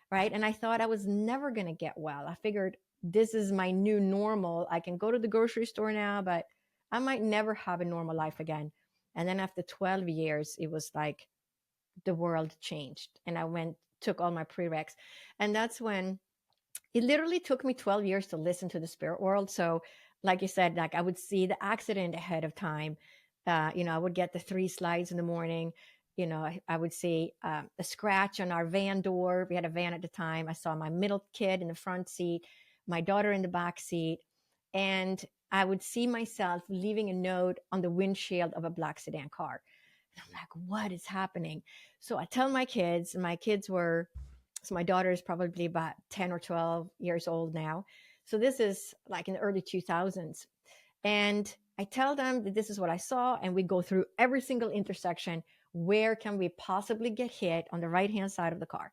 Right. And I thought I was never going to get well. I figured this is my new normal. I can go to the grocery store now, but I might never have a normal life again. And then after 12 years, it was like the world changed. And I took all my prereqs. And that's when it literally took me 12 years to listen to the spirit world. So, like you said, like I would see the accident ahead of time. I would get the 3 slides in the morning. I would see a scratch on our van door. We had a van at the time. I saw my middle kid in the front seat, my daughter in the back seat. And I would see myself leaving a note on the windshield of a black sedan car. And I'm like, what is happening? So I tell my kids, so my daughter is probably about 10 or 12 years old now. So this is like in the early 2000s. And I tell them that this is what I saw. And we go through every single intersection. Where can we possibly get hit on the right-hand side of the car?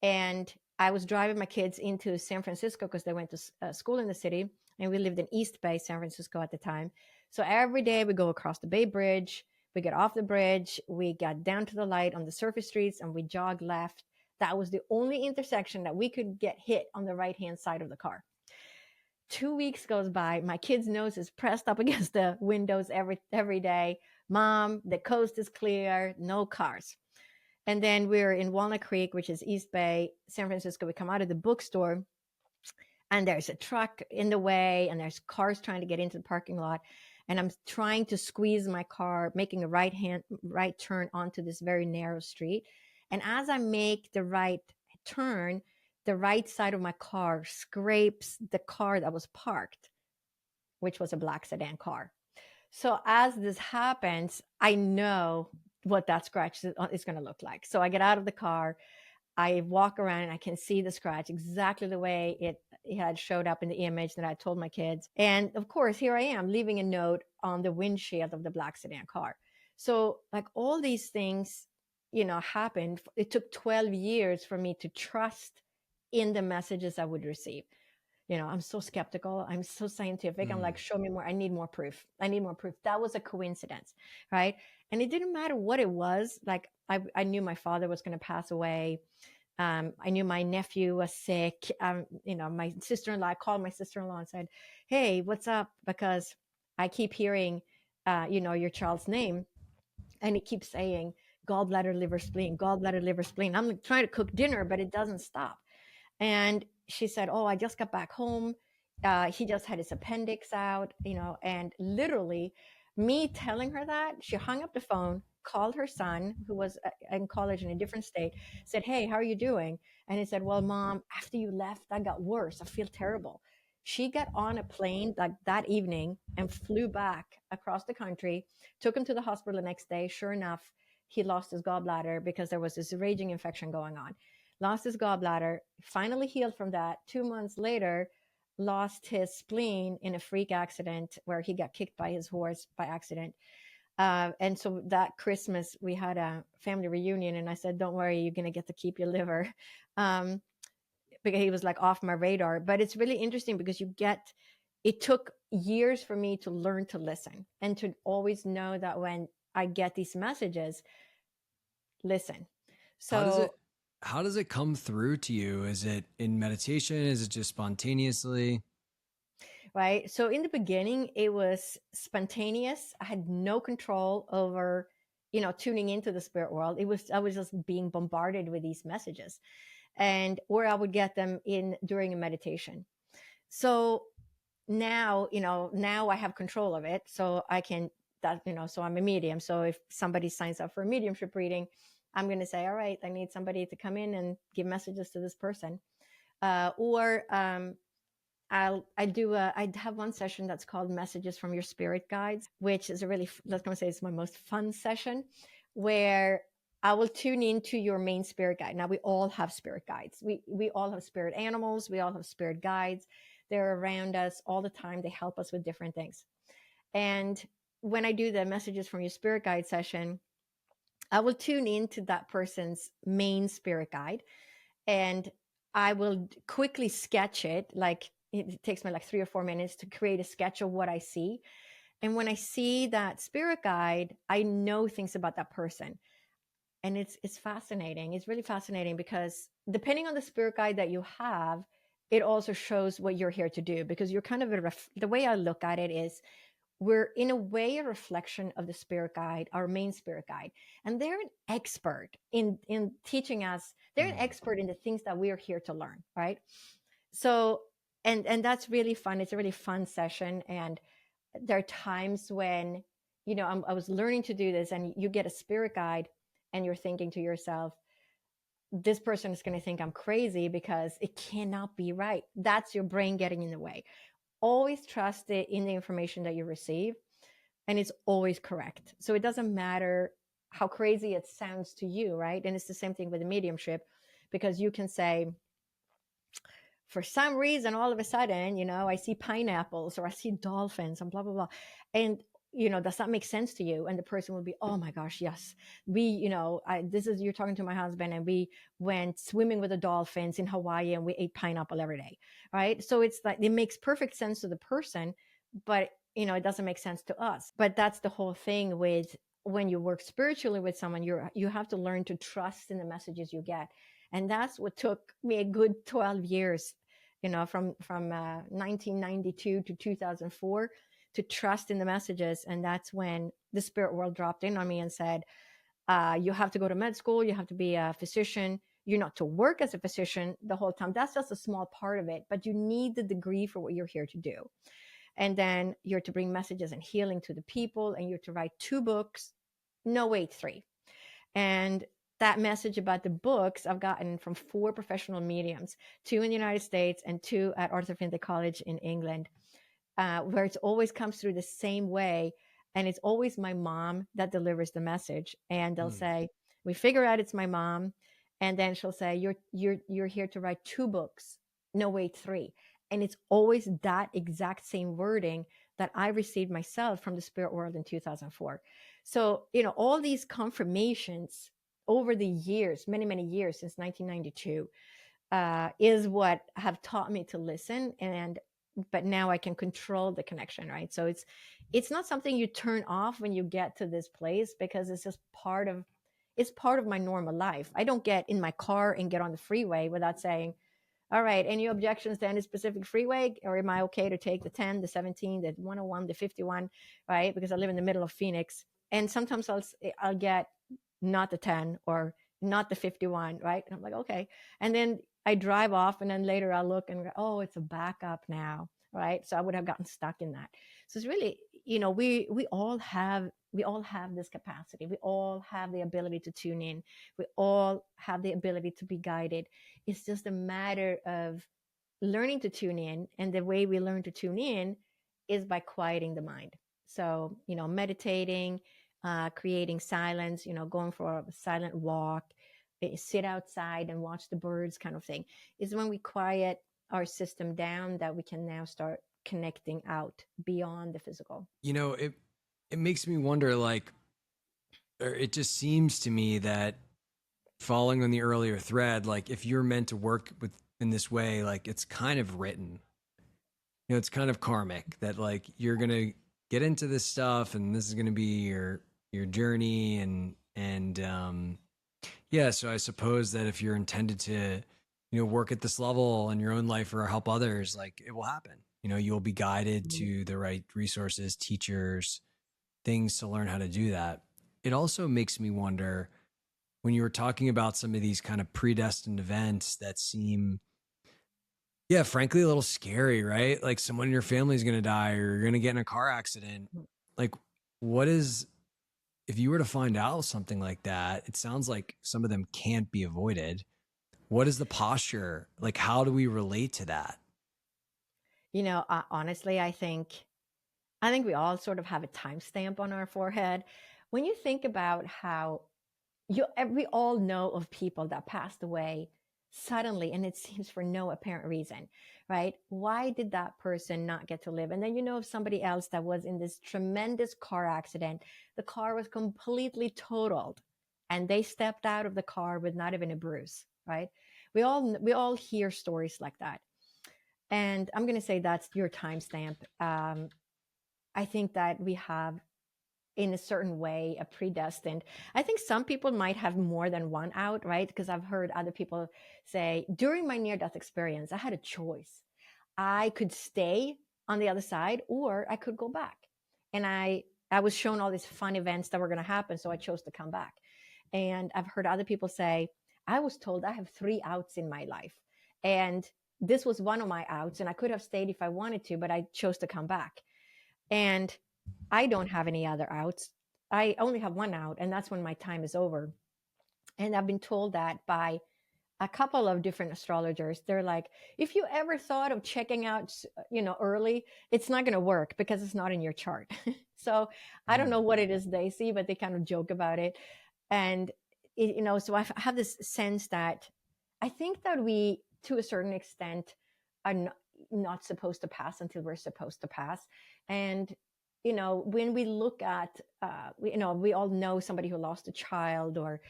And I was driving my kids into San Francisco because they went to school in the city. And we lived in East Bay, San Francisco at the time. So every day we go across the Bay Bridge. We got off the bridge, we got down to the light on the surface streets, and we jogged left. That was the only intersection that we could get hit on the right hand side of the car. 2 weeks goes by. My kid's nose is pressed up against the windows every day. Mom, the coast is clear, no cars. And then we're in Walnut Creek, which is East Bay, San Francisco. We come out of the bookstore, and there's a truck in the way, and there's cars trying to get into the parking lot. And I'm trying to squeeze my car, making a right turn onto this very narrow street. And as I make the right turn, the right side of my car scrapes the car that was parked, which was a black sedan car. So as this happens, I know what that scratch is going to look like. So I get out of the car, I walk around, and I can see the scratch exactly the way it had showed up in the image that I told my kids. And of course, here I am leaving a note on the windshield of the black sedan car. So like all these things, happened. It took 12 years for me to trust in the messages I would receive. I'm so skeptical. I'm so scientific. I'm like, show me more. I need more proof. I need more proof. That was a coincidence, right? And it didn't matter what it was. Like I knew my father was going to pass away. I knew my nephew was sick. My sister-in-law, I called my sister-in-law and said, hey, what's up? Because I keep hearing, your child's name. And it keeps saying gallbladder, liver, spleen, gallbladder, liver, spleen. I'm trying to cook dinner, but it doesn't stop. And she said, oh, I just got back home. He just had his appendix out, and literally me telling her that, she hung up the phone, called her son, who was in college in a different state, said, hey, how are you doing? And he said, well, Mom, after you left, I got worse. I feel terrible. She got on a plane like that evening and flew back across the country, took him to the hospital the next day. Sure enough, he lost his gallbladder because there was this raging infection going on. Lost his gallbladder, finally healed from that. 2 months later, lost his spleen in a freak accident where he got kicked by his horse by accident. And so that Christmas, we had a family reunion, and I said, don't worry, you're going to get to keep your liver. Because he was like off my radar. But it's really interesting because it took years for me to learn to listen and to always know that when I get these messages, listen. So how does it come through to you? Is it in meditation? Is it just spontaneously? Right. So in the beginning, it was spontaneous. I had no control over, tuning into the spirit world. I was just being bombarded with these messages, or I would get them during a meditation. So now, now I have control of it. So I can, so I'm a medium. So if somebody signs up for a mediumship reading, I'm going to say, all right, I need somebody to come in and give messages to this person. I have one session that's called Messages from Your Spirit Guides, which is let's go say it's my most fun session, where I will tune into your main spirit guide. Now we all have spirit guides. We all have spirit animals. We all have spirit guides. They're around us all the time. They help us with different things. And when I do the Messages from Your Spirit Guide session, I will tune into that person's main spirit guide, and I will quickly sketch it. Like it takes me like 3 or 4 minutes to create a sketch of what I see. And when I see that spirit guide, I know things about that person. And it's fascinating. It's really fascinating because depending on the spirit guide that you have, it also shows what you're here to do, because you're kind of the way I look at it is, we're in a way a reflection of the spirit guide, our main spirit guide. And they're an expert in teaching us. They're an expert in the things that we're here to learn, right? So, and that's really fun. It's a really fun session. And there are times when, I was learning to do this, and you get a spirit guide and you're thinking to yourself, this person is going to think I'm crazy because it cannot be right. That's your brain getting in the way. Always trust in the information that you receive, and it's always correct. So it doesn't matter how crazy it sounds to you, right? And it's the same thing with the mediumship, because you can say, for some reason, all of a sudden, I see pineapples or I see dolphins and blah, blah, blah. And, does that make sense to you? And the person will be, oh my gosh, yes. You're talking to my husband, and we went swimming with the dolphins in Hawaii, and we ate pineapple every day. Right. So it's like, it makes perfect sense to the person, but, it doesn't make sense to us. But that's the whole thing with when you work spiritually with someone, you have to learn to trust in the messages you get. And that's what took me a good 12 years, from 1992 to 2004, to trust in the messages. And that's when the spirit world dropped in on me and said, you have to go to med school, you have to be a physician. You're not to work as a physician the whole time. That's just a small part of it, but you need the degree for what you're here to do. And then you're to bring messages and healing to the people, and you're to write 2 books. No, wait, 3. And that message about the books I've gotten from 4 professional mediums, 2 in the United States and 2 at Arthur Findlay College in England, where it always comes through the same way. And it's always my mom that delivers the message. And they'll say, we figure out it's my mom. And then she'll say, you're here to write 2 books. No, wait, 3. And it's always that exact same wording that I received myself from the spirit world in 2004. So, all these confirmations over the years, many, many years since 1992, is what have taught me to listen. But now I can control the connection, right? So it's not something you turn off when you get to this place, because it's just part of my normal life. I don't get in my car and get on the freeway without saying, all right, any objections to any specific freeway? Or am I okay to take the 10, the 17, the 101, the 51, right? Because I live in the middle of Phoenix. And sometimes I'll get not the 10 or not the 51, right? And I'm like, okay. And then I drive off, and then later I'll look and go, oh, it's a backup now, right? So I would have gotten stuck in that. So it's really, we all have this capacity. We all have the ability to tune in. We all have the ability to be guided. It's just a matter of learning to tune in. And the way we learn to tune in is by quieting the mind. So, meditating, creating silence, going for a silent walk, sit outside and watch the birds, kind of thing, is when we quiet our system down, that we can now start connecting out beyond the physical. It makes me wonder, or it just seems to me that, following on the earlier thread, if you're meant to work in this way, it's kind of written. It's kind of karmic that you're gonna get into this stuff, and this is gonna be your journey, and yeah. So I suppose that if you're intended to, work at this level in your own life or help others, it will happen. You'll be guided to the right resources, teachers, things to learn how to do that. It also makes me wonder, when you were talking about some of these kind of predestined events that seem, yeah, frankly, a little scary, right? Like someone in your family is going to die, or you're going to get in a car accident. If you were to find out something like that, it sounds like some of them can't be avoided. What is the posture? How do we relate to that? Honestly, I think we all sort of have a timestamp on our forehead. When you think about how we all know of people that passed away suddenly, and it seems for no apparent reason, right? Why did that person not get to live? And then of somebody else that was in this tremendous car accident. The car was completely totaled, and they stepped out of the car with not even a bruise, right? We all hear stories like that. And I'm going to say that's your timestamp. I think that we have, in a certain way, a predestined. I think some people might have more than one out, right? Because I've heard other people say, during my near-death experience, I had a choice. I could stay on the other side, or I could go back. And I was shown all these fun events that were going to happen, so I chose to come back. And I've heard other people say, I was told I have 3 outs in my life, and this was one of my outs, and I could have stayed if I wanted to, but I chose to come back. And I don't have any other outs. I only have one out, and that's when my time is over. And I've been told that by a couple of different astrologers. They're like, if you ever thought of checking out, early, it's not going to work because it's not in your chart. So I don't know what it is they see, but they kind of joke about it. And, so I have this sense that I think that we, to a certain extent, are not supposed to pass until we're supposed to pass. And when we look at, we all know somebody who lost a child, or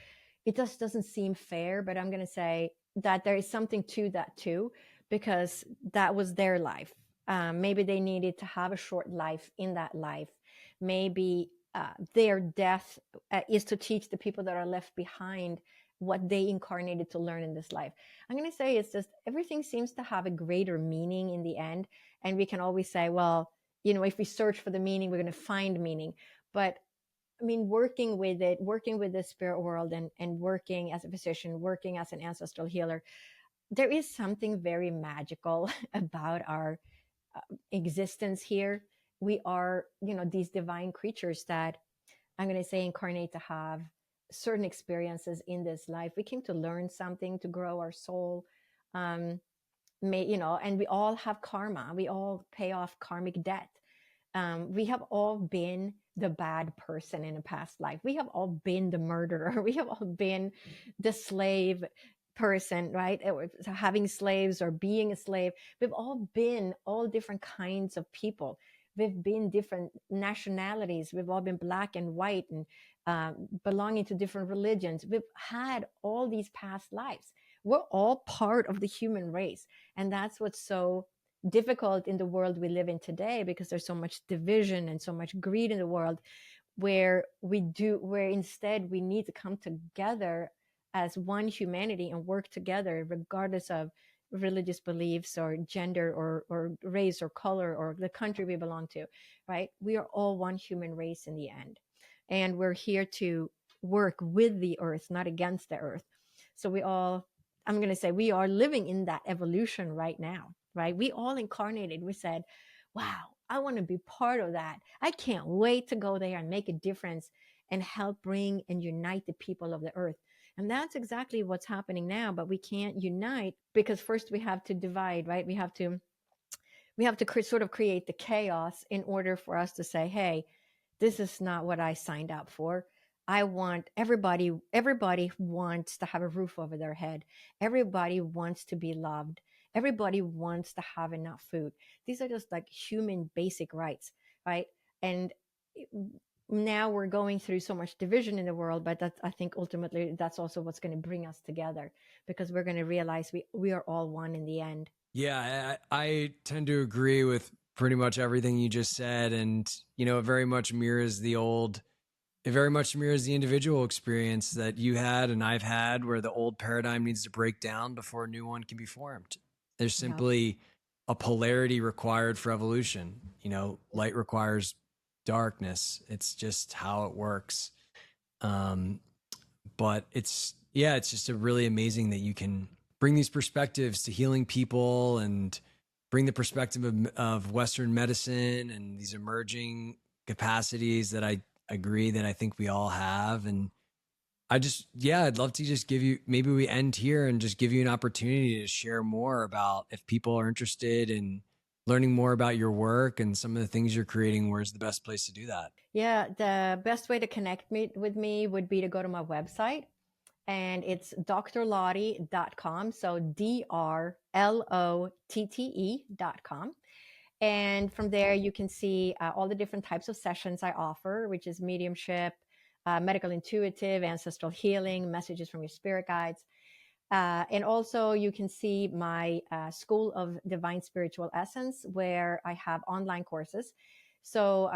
it just doesn't seem fair, but I'm going to say that there is something to that too, because that was their life. Maybe they needed to have a short life in that life. Maybe their death is to teach the people that are left behind what they incarnated to learn in this life. I'm going to say it's just everything seems to have a greater meaning in the end. And we can always say, well, if we search for the meaning, we're going to find meaning. But I mean, working with the spirit world and working as a physician, working as an ancestral healer, there is something very magical about our existence here. We are, these divine creatures that I'm going to say incarnate to have certain experiences in this life. We came to learn something, to grow our soul. And we all have karma. We all pay off karmic debt. We have all been the bad person in a past life. We have all been the murderer. We have all been the slave person, right? Having slaves or being a slave. We've all been all different kinds of people. We've been different nationalities. We've all been black and white and belonging to different religions. We've had all these past lives. We're all part of the human race. And that's what's so difficult in the world we live in today, because there's so much division and so much greed in the world, where instead we need to come together as one humanity and work together regardless of religious beliefs or gender or race or color or the country we belong to, right? We are all one human race in the end. And we're here to work with the earth, not against the earth. So I'm going to say we are living in that evolution right now, right? We all incarnated. We said, wow, I want to be part of that. I can't wait to go there and make a difference and help bring and unite the people of the earth. And that's exactly what's happening now. But we can't unite because first we have to divide, right? We have to sort of create the chaos in order for us to say, hey, this is not what I signed up for. I want everybody wants to have a roof over their head. Everybody wants to be loved. Everybody wants to have enough food. These are just like human basic rights, right? And now we're going through so much division in the world, but I think ultimately that's also what's going to bring us together, because we're going to realize we are all one in the end. Yeah, I tend to agree with pretty much everything you just said. And, it very much mirrors the individual experience that you had and I've had, where the old paradigm needs to break down before a new one can be formed. There's simply a polarity required for evolution. Light requires darkness. It's just how it works. But it's just really amazing that you can bring these perspectives to healing people and bring the perspective of Western medicine and these emerging capacities that I agree that I think we all have. And I'd love to just give you, maybe we end here and just give you an opportunity to share more about, if people are interested in learning more about your work and some of the things you're creating, where's the best place to do that? Yeah, the best way to connect with me would be to go to my website, and it's drlotte.com. So drlotte.com. And from there, you can see all the different types of sessions I offer, which is mediumship, medical intuitive, ancestral healing, messages from your spirit guides. And also you can see my School of Divine Spiritual Essence, where I have online courses. So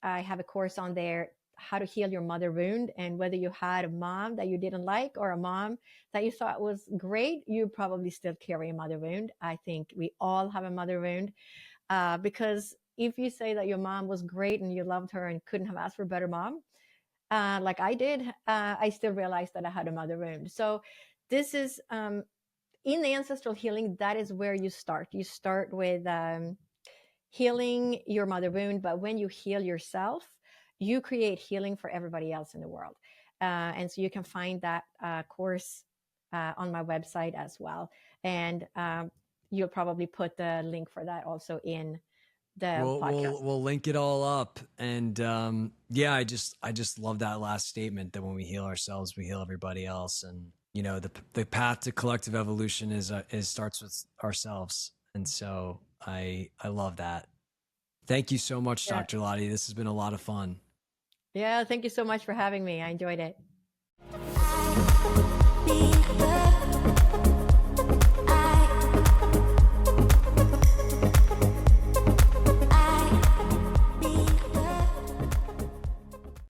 I have a course on there, how to heal your mother wound. And whether you had a mom that you didn't like or a mom that you thought was great, you probably still carry a mother wound. I think we all have a mother wound, because if you say that your mom was great and you loved her and couldn't have asked for a better mom, like I did, I still realized that I had a mother wound. So this is, in the ancestral healing, that is where you start. You start with healing your mother wound, but when you heal yourself, you create healing for everybody else in the world. And so you can find that course on my website as well. And you'll probably put the link for that also in the podcast. We'll link it all up. And I just love that last statement, that when we heal ourselves, we heal everybody else. And the path to collective evolution is starts with ourselves. And so I love that. Thank you so much, Dr. Lotte. This has been a lot of fun. Yeah, thank you so much for having me. I enjoyed it.